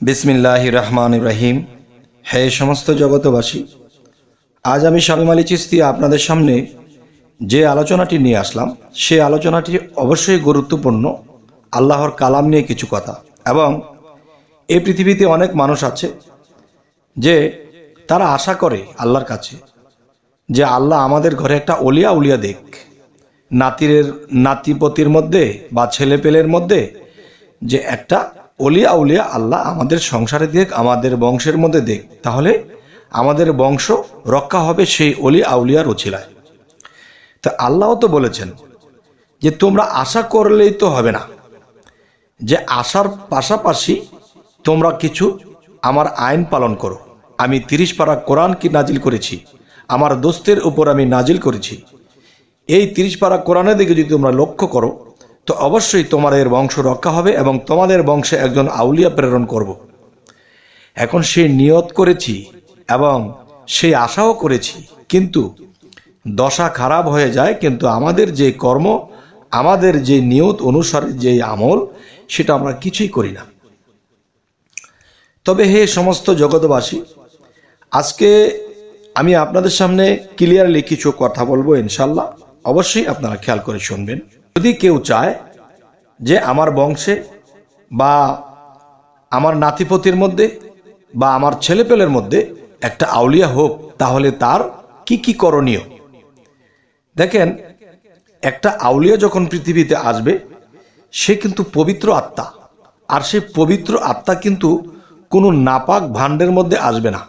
बिस्मिल्लाहिर रहमानिर रहीम। हे समस्त जगतबासी, आज आमी शामीम आली चिश्ती आपनादेर सामने जे आलोचनाटी निये आसलाम से आलोचनाटी अवश्यई गुरुत्वपूर्ण। आल्लाहर कालाम निये किछु कथा एबं ए पृथिवीते अनेक मानुष आछे जे तारा आशा करे आल्लाहर काछे जे आल्लाह आमादेर घरे एकटा अलिया उलिया देख, नातिपतिर मध्य बा छेलेपेलेर मध्य जे एकटा अलिया उलिया आल्लाह आमादेर संसारे देख, आमादेर वंशेर मध्य देख, ताहले आमादेर वंश रक्षा होबे सेई अलिया आउलियार उछिलाय। तो आल्लाह तो बोलेछेन जे तोमरा आशा करलेई तो होबे ना, जे आशार पाशापाशी तोमरा किछु आमार आईन पालन करो। आमी 30 पारा कुरान की नाजिल करेছি, आमार दोस्तेर ऊपर आमी नाजिल करेছি। এই 30 पारा कुराনের দিকে যদি তোমরা লক্ষ্য করো তো অবশ্যই তোমাদের বংশ রক্ষা হবে এবং তোমাদের বংশে একজন আউলিয়া প্রেরণ করব। এখন সেই নিয়ত করেছি এবং সেই আশাও করেছি, কিন্তু দশা খারাপ হয়ে যায়। কিন্তু আমাদের যে কর্ম, আমাদের যে নিয়ত অনুসারে যে আমল, সেটা আমরা কিছুই করি না। তবে হে সমস্ত জগৎবাসী, আজকে আমি আপনাদের সামনে ক্লিয়ারলি কিছু কথা বলবো ইনশাআল্লাহ। অবশ্যই আপনারা খেয়াল করে শুনবেন। যদি কেউ চায় যে আমার বংশে বা আমার নাতিপতির মধ্যে বা আমার ছেলেপেলের মধ্যে একটা আউলিয়া হোক, তাহলে তার কি কি করণীয় দেখেন। একটা আউলিয়া যখন পৃথিবীতে আসবে, সে কিন্তু পবিত্র আত্মা, আর সেই পবিত্র আত্মা কিন্তু কোনো নাপাক ভাণ্ডের মধ্যে আসবে না।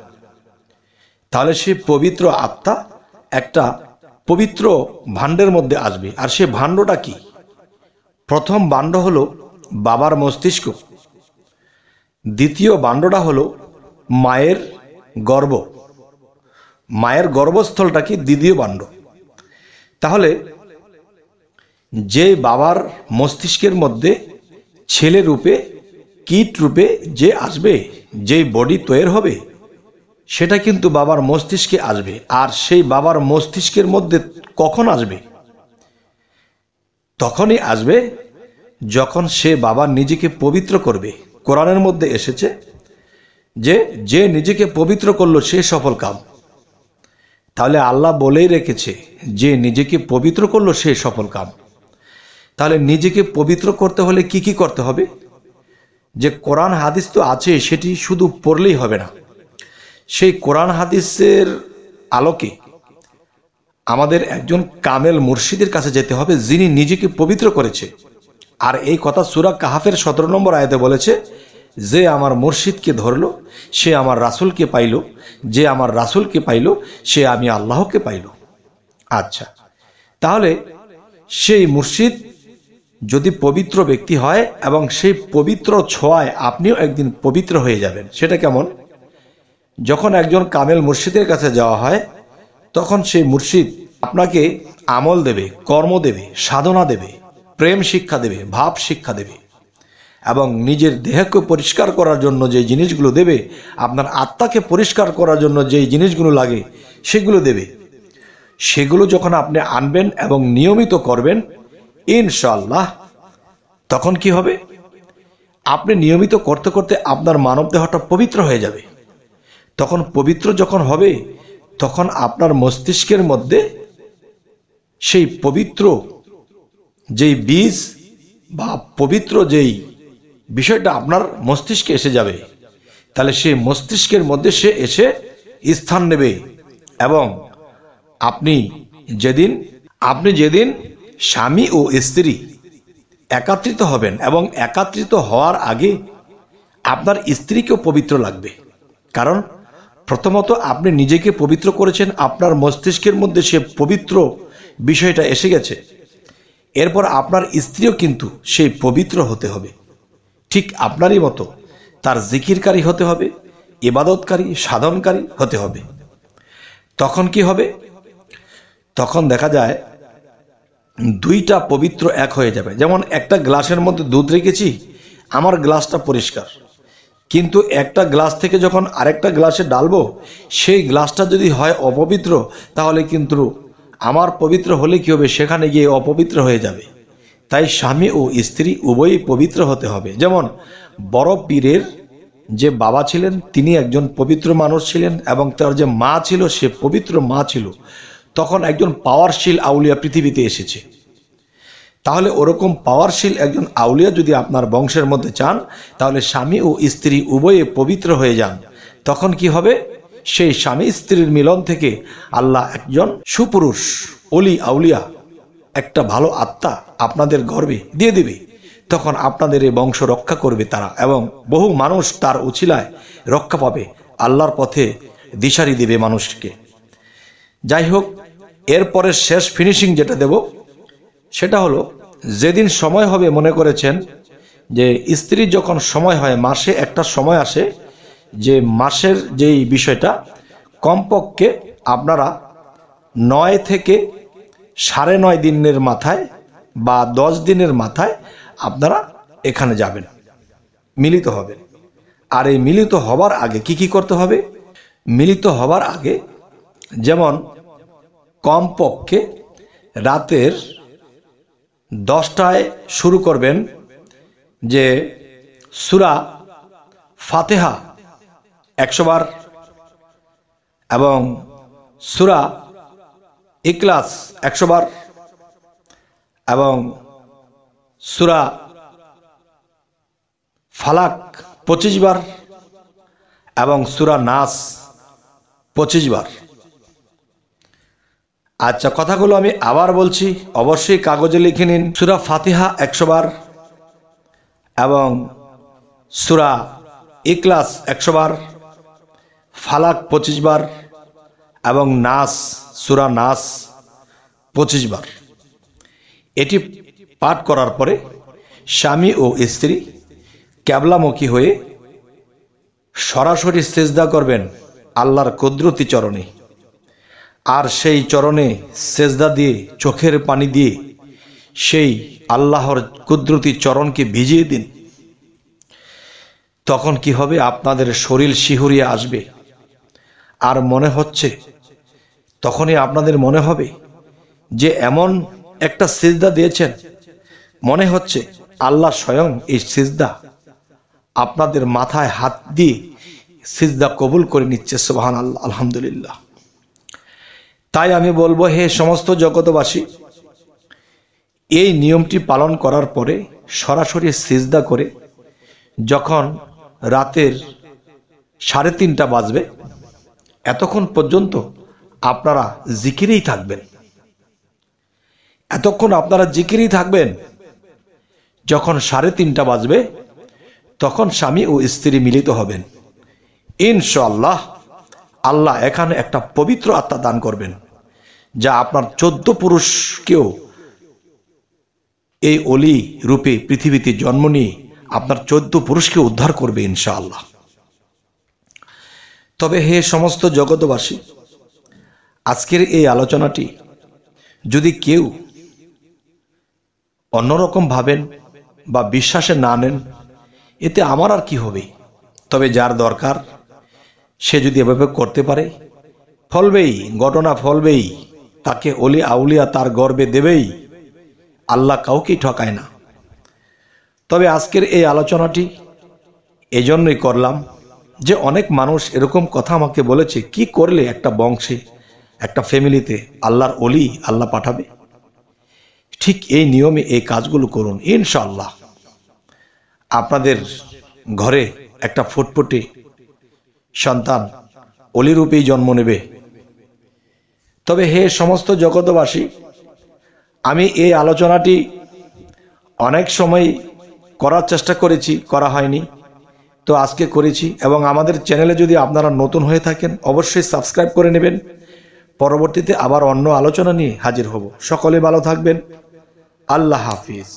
তাহলে সেই পবিত্র আত্মা একটা পবিত্র ভাণ্ডের মধ্যে আসবে। আর সেই ভাণ্ডটা কি? প্রথম ভাণ্ড হলো বাবার মস্তিষ্ক, দ্বিতীয় ভাণ্ডটা হলো মায়ের গর্ভ, মায়ের গর্ভস্থলটা কি দ্বিতীয় ভাণ্ড। তাহলে যে বাবার মস্তিষ্কের মধ্যে ছেলে রূপে কীট রূপে যে আসবে, যেই বডি তৈরি হবে, সেটা কিন্তু বাবার মস্তিষ্কে আসবে। আর সেই বাবার মস্তিষ্কের মধ্যে কখন আসবে? তখনই আসবে যখন সে বাবা নিজেকে পবিত্র করবে। কোরআনের মধ্যে এসেছে যে যে নিজেকে পবিত্র করলো সে সফল কাম। তাহলে আল্লাহ বলেই রেখেছে যে নিজেকে পবিত্র করলো সে সফল কাম। তাহলে নিজেকে পবিত্র করতে হলে কি কি করতে হবে? যে কোরআন হাদিস তো আছে, সেটি শুধু পড়লেই হবে না। সেই কোরআন হাদিসের আলোকে আমাদের একজন কামেল মুর্শিদের কাছে যেতে হবে, যিনি নিজেকে পবিত্র করেছে। আর এই কথা সূরা কাহাফের 17 নম্বর আয়াতে বলেছে, যে আমার মুর্শিদকে ধরলো সে আমার রাসূলকে পাইল, যে আমার রাসূলকে পাইল সে আমি আল্লাহকে পাইল। আচ্ছা, তাহলে সেই মুর্শিদ যদি পবিত্র ব্যক্তি হয় এবং সেই পবিত্র ছোঁয়ায় আপনিও একদিন পবিত্র হয়ে যাবেন। সেটা কেমন? যখন একজন কামেল মুর্শিদের কাছে যাওয়া হয়, তখন সেই মুর্শিদ আপনাকে আমল দেবে, কর্ম দেবে, সাধনা দেবে, প্রেম শিক্ষা দেবে, ভাব শিক্ষা দেবে, এবং নিজের দেহকে পরিষ্কার করার জন্য যে জিনিসগুলো দেবে, আপনার আত্মাকে পরিষ্কার করার জন্য যে জিনিসগুলো লাগে সেগুলো দেবে। সেগুলো যখন আপনি আনবেন এবং নিয়মিত করবেন, ইনশাআল্লাহ তখন কি হবে? আপনি নিয়মিত করতে করতে আপনার মানব দেহটা পবিত্র হয়ে যাবে। তখন পবিত্র যখন হবে, তখন আপনার মস্তিষ্কের মধ্যে সেই পবিত্র যেই বীজ বা পবিত্র যেই বিষয়টা আপনার মস্তিষ্কে এসে যাবে। তাহলে সেই মস্তিষ্কের মধ্যে সে এসে স্থান নেবে, এবং আপনি যেদিন স্বামী ও স্ত্রী একাত্রিত হবেন, এবং একাত্রিত হওয়ার আগে আপনার স্ত্রীকেও পবিত্র লাগবে। কারণ প্রথমত আপনি নিজেকে পবিত্র করেছেন, আপনার মস্তিষ্কের মধ্যে সে পবিত্র বিষয়টা এসে গেছে। এরপর আপনার স্ত্রীও কিন্তু সেই পবিত্র হতে হবে, ঠিক আপনারই মতো তার জিকিরকারী হতে হবে, ইবাদতকারী, সাধনকারী হতে হবে। তখন কি হবে? তখন দেখা যায় দুইটা পবিত্র এক হয়ে যাবে। যেমন একটা গ্লাসের মধ্যে দুধ রেখেছি, আমার গ্লাসটা পরিষ্কার, কিন্তু একটা গ্লাস থেকে যখন আরেকটা গ্লাসে ডালবো, সেই গ্লাসটা যদি হয় অপবিত্র, তাহলে কিন্তু আমার পবিত্র হলে কি হবে? সেখানে গিয়ে অপবিত্র হয়ে যাবে। তাই স্বামী ও স্ত্রী উভয়ই পবিত্র হতে হবে। যেমন বড় পীরের যে বাবা ছিলেন তিনি একজন পবিত্র মানুষ ছিলেন এবং তার যে মা ছিল সে পবিত্র মা ছিল, তখন একজন পাওয়ারশীল আউলিয়া পৃথিবীতে এসেছে। তাহলে ওরকম পাওয়ারশীল একজন আউলিয়া যদি আপনার বংশের মধ্যে চান, তাহলে স্বামী ও স্ত্রী উভয়ে পবিত্র হয়ে যান। তখন কি হবে? সেই স্বামী স্ত্রীর মিলন থেকে আল্লাহ একজন সুপুরুষ অলি আউলিয়া, একটা ভালো আত্মা আপনাদের গর্ভে দিয়ে দেবে। তখন আপনাদের এই বংশ রক্ষা করবে তারা, এবং বহু মানুষ তার উছিলায় রক্ষা পাবে, আল্লাহর পথে দিশারি দেবে মানুষকে। যাই হোক, এরপরে শেষ ফিনিশিং যেটা দেব সেটা হলো, যেদিন সময় হবে, মনে করেছেন যে স্ত্রীর যখন সময় হয়, মাসে একটা সময় আসে যে মাসের যেই বিষয়টা কমপক্ষে আপনারা 9 থেকে 9.5 দিনের মাথায় বা 10 দিনের মাথায় আপনারা এখানে যাবেন, মিলিত হবেন। আর এই মিলিত হবার আগে কি কি করতে হবে? মিলিত হবার আগে যেমন কমপক্ষে রাতের 10টায় শুরু করবেন যে সূরা ফাতিহা 100 বার এবং সূরা ইখলাস 100 বার এবং সূরা ফালাক 25 বার এবং সূরা নাস 25 বার। আচ্ছা, কথাগুলো আমি আবার বলছি, অবশ্যই কাগজে লিখে নিন। সূরা ফাতিহা 100 বার এবং সূরা ইখলাস 100 বার, ফালাক 25 বার এবং নাস, সূরা নাস 25 বার। এটি পাঠ করার পরে স্বামী ও স্ত্রী ক্যাবলামুখী হয়ে সরাসরি সিজদা করবেন আল্লাহর কুদরতি চরণে। আর সেই চরণে সিজদা দিয়ে চোখের পানি দিয়ে সেই আল্লাহর কুদরতি চরণকে ভিজিয়ে দিন। তখন কি হবে? আপনাদের শরীর শিহরিয়ে আসবে। আর মনে হচ্ছে, তখনই আপনাদের মনে হবে যে এমন একটা সিজদা দিয়েছেন, মনে হচ্ছে আল্লাহ স্বয়ং এই সিজদা আপনাদের মাথায় হাত দিয়ে সিজদা কবুল করে নিচ্ছে। সুবহানাল্লাহ, আলহামদুলিল্লাহ। তাই আমি বলবো, হে সমস্ত জগতবাসী, এই নিয়মটি পালন করার পরে সরাসরি সিজদা করে যখন রাতের 3:30 বাজবে, এতক্ষণ পর্যন্ত আপনারা জিকিরেই থাকবেন। এতক্ষণ আপনারা জিকিরেই থাকবেন। যখন 3:30 বাজবে, তখন স্বামী ও স্ত্রী মিলিত হবেন। ইনশাআল্লাহ আল্লাহ এখানে একটা পবিত্র আত্মা দান করবেন, যা আপনার 14 পুরুষকেও এই অলি রূপে পৃথিবীতে জন্ম নিয়ে আপনার 14 পুরুষকে উদ্ধার করবে ইনশাআল্লাহ। তবে হে সমস্ত জগতবাসী, আজকের এই আলোচনাটি যদি কেউ অন্যরকম ভাবেন বা বিশ্বাসে না নেন, এতে আমার আর কি হবে? তবে যার দরকার সে যদি এভাবে করতে পারে, ফলবেই, ঘটনা ফলবেই, তাকে অলি আউলিয়া তার গর্বে দেবেই। আল্লাহ কাউকেই ঠকায় না। তবে আজকের এই আলোচনাটি এজন্যই করলাম যে অনেক মানুষ এরকম কথা আমাকে বলেছে, কি করলে একটা বংশে, একটা ফ্যামিলিতে আল্লাহর অলি আল্লাহ পাঠাবে। ঠিক এই নিয়মে এই কাজগুলো করুন, ইনশাআল্লাহ আপনাদের ঘরে একটা ফুটফুটে সন্তান অলিরূপেই জন্ম নেবে। তবে হে সমস্ত জগতবাসী, আমি এই আলোচনাটি অনেক সময় করার চেষ্টা করেছি, করা হয়নি, তো আজকে করেছি। এবং আমাদের চ্যানেলে যদি আপনারা নতুন হয়ে থাকেন, অবশ্যই সাবস্ক্রাইব করে নেবেন। পরবর্তীতে আবার অন্য আলোচনা নিয়ে হাজির হব। সকলে ভালো থাকবেন। আল্লাহ হাফিজ।